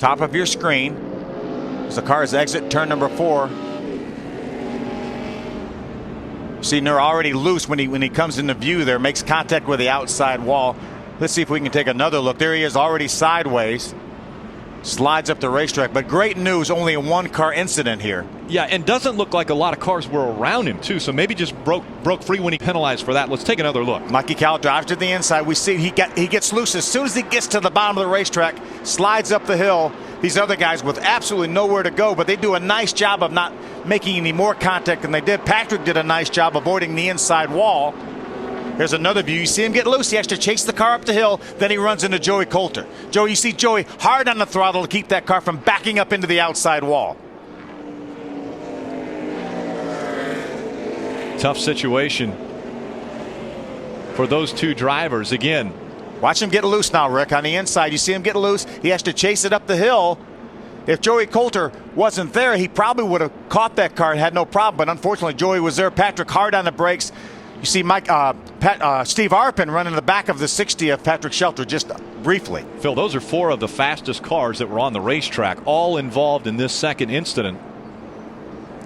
Top of your screen as the cars exit turn number 4. See, they're already loose when he comes into view there, makes contact with the outside wall. Let's see if we can take another look. There he is, already sideways. Slides up the racetrack, but great news, only a one-car incident here. Yeah, and doesn't look like a lot of cars were around him too, so maybe just broke free when he penalized for that. Let's take another look. Mikey Cal drives to the inside. We see he gets loose as soon as he gets to the bottom of the racetrack, slides up the hill. These other guys with absolutely nowhere to go, but they do a nice job of not making any more contact than they did. Patrick did a nice job avoiding the inside wall. Here's another view. You see him get loose. He has to chase the car up the hill. Then he runs into Joey Coulter. You see Joey hard on the throttle to keep that car from backing up into the outside wall. Tough situation for those two drivers. Again, watch him get loose now, Rick, on the inside. You see him get loose. He has to chase it up the hill. If Joey Coulter wasn't there, he probably would have caught that car and had no problem. But unfortunately, Joey was there. Patrick hard on the brakes. You see Steve Arpin running the back of the 60 of Patrick Shelter just briefly. Phil, those are 4 of the fastest cars that were on the racetrack, all involved in this second incident.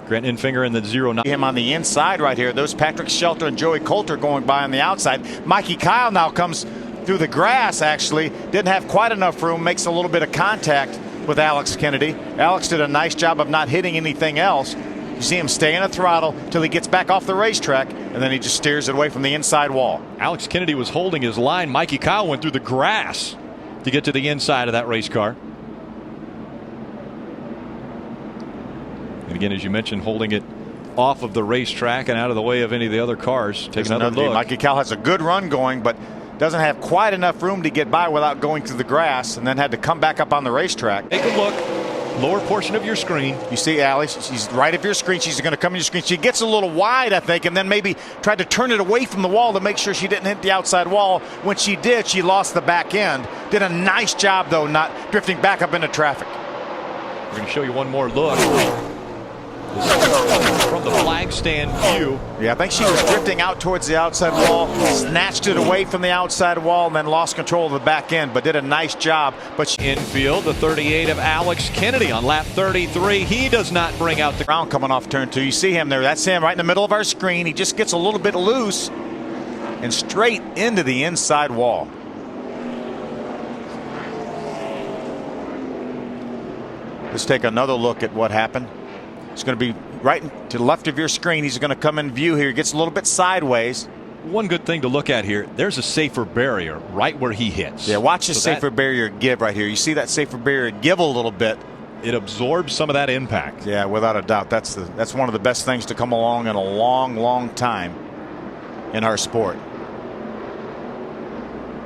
Grant Enfinger in the 09. Him on the inside right here. Those Patrick Shelter and Joey Coulter going by on the outside. Mikey Kyle now comes through the grass, actually. Didn't have quite enough room. Makes a little bit of contact with Alex Kennedy. Alex did a nice job of not hitting anything else. You see him stay in the throttle till he gets back off the racetrack, and then he just steers it away from the inside wall. Alex Kennedy was holding his line. Mikey Kyle went through the grass to get to the inside of that race car. And again, as you mentioned, holding it off of the racetrack and out of the way of any of the other cars. Take another look. Mikey Kyle has a good run going, but doesn't have quite enough room to get by without going through the grass, and then had to come back up on the racetrack. Take a look. Lower portion of your screen. You see Allie, she's right of your screen. She's going to come in your screen. She gets a little wide, I think, and then maybe tried to turn it away from the wall to make sure she didn't hit the outside wall. When she did, she lost the back end. Did a nice job, though, not drifting back up into traffic. We're going to show you one more look. From the flag stand view. Yeah, I think she was drifting out towards the outside wall, snatched it away from the outside wall, and then lost control of the back end, but did a nice job. But infield, the 38 of Alex Kennedy on lap 33. He does not bring out the ground coming off turn 2. You see him there. That's him right in the middle of our screen. He just gets a little bit loose and straight into the inside wall. Let's take another look at what happened. It's going to be right to the left of your screen. He's going to come in view here. He gets a little bit sideways. One good thing to look at here, there's a safer barrier right where he hits. Yeah, watch the safer barrier give right here. You see that safer barrier give a little bit. It absorbs some of that impact. Yeah, without a doubt. That's one of the best things to come along in a long, long time in our sport.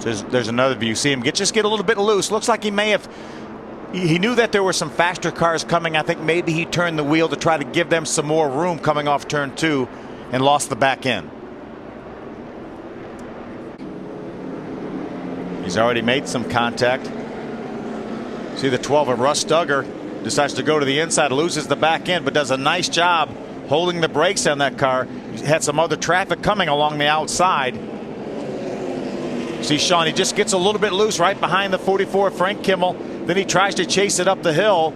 So there's another view. See him just get a little bit loose. Looks like he may have. He knew that there were some faster cars coming. I think maybe he turned the wheel to try to give them some more room coming off turn 2 and lost the back end. He's already made some contact. See the 12 of Russ Duggar decides to go to the inside, loses the back end, but does a nice job holding the brakes on that car. He had some other traffic coming along the outside. See Sean, he just gets a little bit loose right behind the 44 Frank Kimmel. Then he tries to chase it up the hill,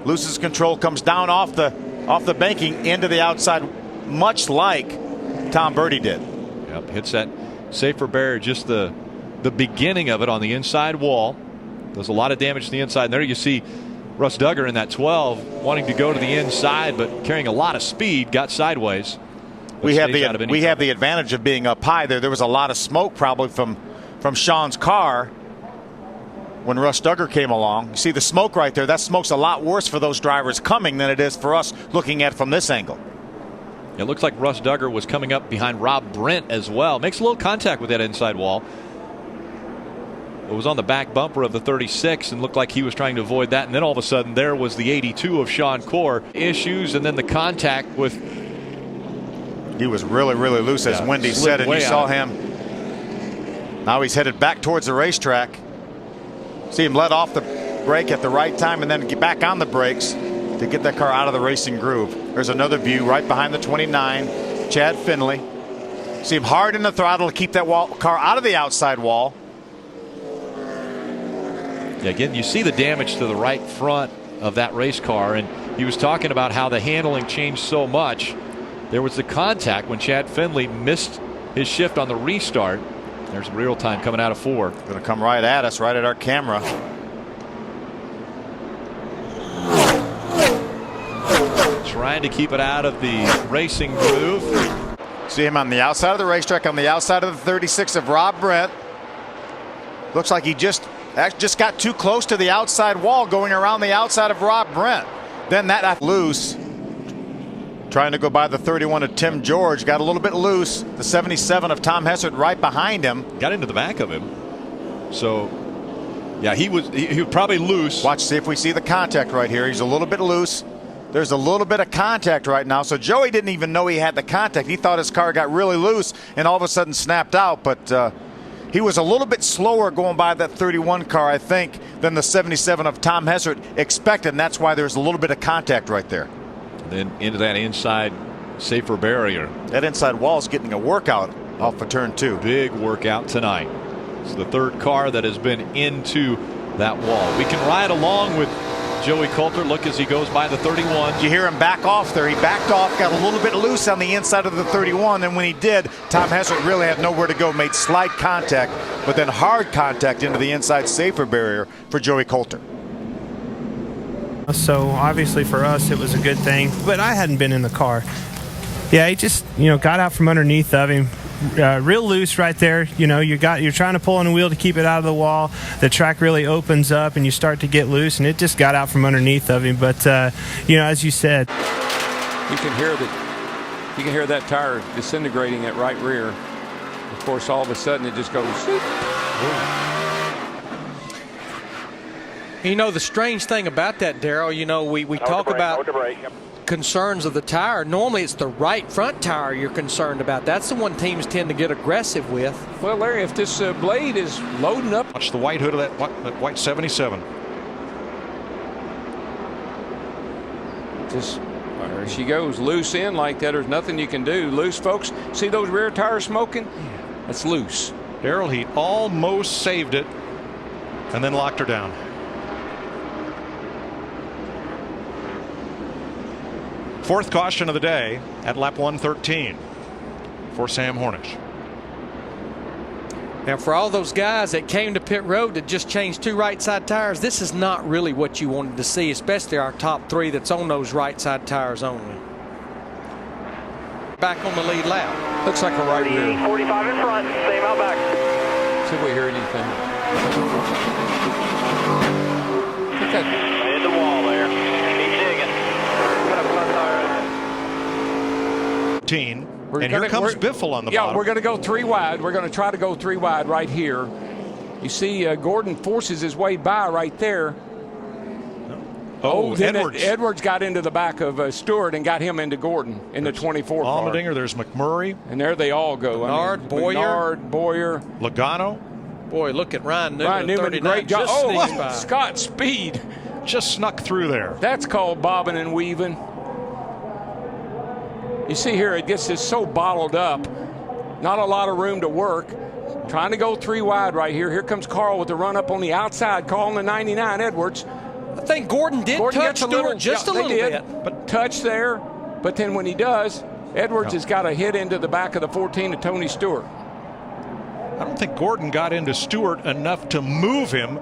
loses control, comes down off the banking into the outside, much like Tom Birdie did. Yep, hits that safer barrier, just the beginning of it on the inside wall. Does a lot of damage to the inside. And there you see Russ Duggar in that 12 wanting to go to the inside, but carrying a lot of speed, got sideways. We have the advantage of being up high there. There was a lot of smoke probably from Sean's car when Russ Duggar came along. You see the smoke right there. That smoke's a lot worse for those drivers coming than it is for us looking at it from this angle. It looks like Russ Duggar was coming up behind Rob Brent as well. Makes a little contact with that inside wall. It was on the back bumper of the 36 and looked like he was trying to avoid that. And then all of a sudden there was the 82 of Sean Corr. Issues, and then the contact with. He was really, really loose, as Wendy said, and you saw him. Now he's headed back towards the racetrack. See him let off the brake at the right time and then get back on the brakes to get that car out of the racing groove. There's another view right behind the 29, Chad Finley. See him hard in the throttle to keep that car out of the outside wall. Yeah, again, you see the damage to the right front of that race car, and he was talking about how the handling changed so much. There was the contact when Chad Finley missed his shift on the restart. There's real time coming out of 4. Going to come right at us, right at our camera. Trying to keep it out of the racing groove. See him on the outside of the racetrack, on the outside of the 36 of Rob Brent. Looks like he just got too close to the outside wall, going around the outside of Rob Brent. Then that loose. Trying to go by the 31 of Tim George. Got a little bit loose. The 77 of Tom Hessert right behind him. Got into the back of him. So, yeah, he was probably loose. Watch, see if we see the contact right here. He's a little bit loose. There's a little bit of contact right now. So Joey didn't even know he had the contact. He thought his car got really loose and all of a sudden snapped out. But he was a little bit slower going by that 31 car, I think, than the 77 of Tom Hessert expected. And that's why there's a little bit of contact right there. Then into that inside safer barrier. That inside wall is getting a workout off of turn 2. Big workout tonight. It's the 3rd car that has been into that wall. We can ride along with Joey Coulter. Look as he goes by the 31. You hear him back off there. He backed off, got a little bit loose on the inside of the 31, and when he did, Tom Hessert really had nowhere to go. Made slight contact, but then hard contact into the inside safer barrier for Joey Coulter. So obviously for us it was a good thing, but I hadn't been in the car. Yeah, he just got out from underneath of him, real loose right there. You're trying to pull on the wheel to keep it out of the wall. The track really opens up and you start to get loose, and it just got out from underneath of him. But as you said, you can hear that tire disintegrating at right rear. Of course, all of a sudden it just goes. The strange thing about that, Darrell, we talk about concerns of the tire. Normally it's the right front tire you're concerned about. That's the one teams tend to get aggressive with. Well, Larry, if this blade is loading up. Watch the white hood of that white 77. Just there she goes, loose in like that. There's nothing you can do. Loose, folks. See those rear tires smoking? That's loose. Darrell, he almost saved it and then locked her down. Fourth caution of the day at lap 113 for Sam Hornish. Now, for all those guys that came to pit road to just change 2 right side tires, this is not really what you wanted to see, especially our top 3 that's on those right side tires only. Back on the lead lap. Looks like a right rear. 45 in front, same out back. See if we hear anything. Look at Hit the wall there. Keep digging. Put a front tire. And here comes Biffle on the bottom. Yeah, we're going to go 3 wide. We're going to try to go 3 wide right here. You see Gordon forces his way by right there. Then Edwards. Edwards got into the back of Stewart and got him into Gordon in the 24 car. Allmendinger, there's McMurray. And there they all go. Boyer. Logano. Boy, look at Ryan Newman. Ryan Newman, great job. Scott Speed. Just snuck through there. That's called bobbing and weaving. You see here, it gets just so bottled up. Not a lot of room to work. Trying to go 3 wide right here. Here comes Carl with the run up on the outside. Carl on the 99, Edwards. I think Gordon touch Stewart just a little bit. But touch there. But then when he does, Edwards has got a hit into the back of the 14 of Tony Stewart. I don't think Gordon got into Stewart enough to move him.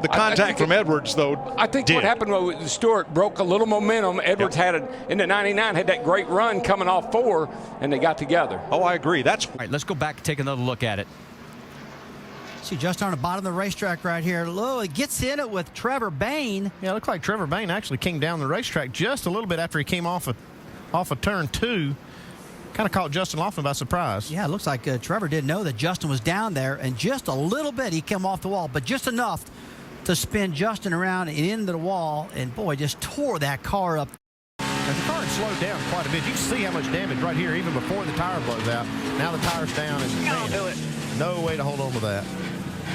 The contact from Edwards, though, I think did. what happened was Stewart broke a little momentum. Edwards had it in the 99, had that great run coming off 4, and they got together. Oh, I agree. All right, let's go back and take another look at it. See, just on the bottom of the racetrack right here. Low, it gets in it with Trevor Bayne. Yeah, it looked like Trevor Bayne actually came down the racetrack just a little bit after he came off of turn 2. Kind of caught Justin Laughlin by surprise. Yeah, it looks like Trevor didn't know that Justin was down there, and just a little bit he came off the wall, but just enough to spin Justin around and into the wall, and boy, just tore that car up. As the car had slowed down quite a bit, you can see how much damage right here, even before the tire blows out. Now the tire's down, and man, no way to hold on to that.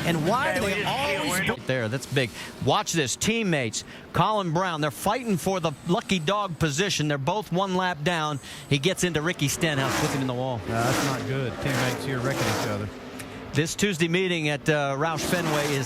And why do they always... Right there, that's big. Watch this. Teammates, Colin Brown, they're fighting for the lucky dog position. They're both 1 lap down. He gets into Ricky Stenhouse with him in the wall. That's not good. Teammates here wrecking each other. This Tuesday meeting at Roush Fenway is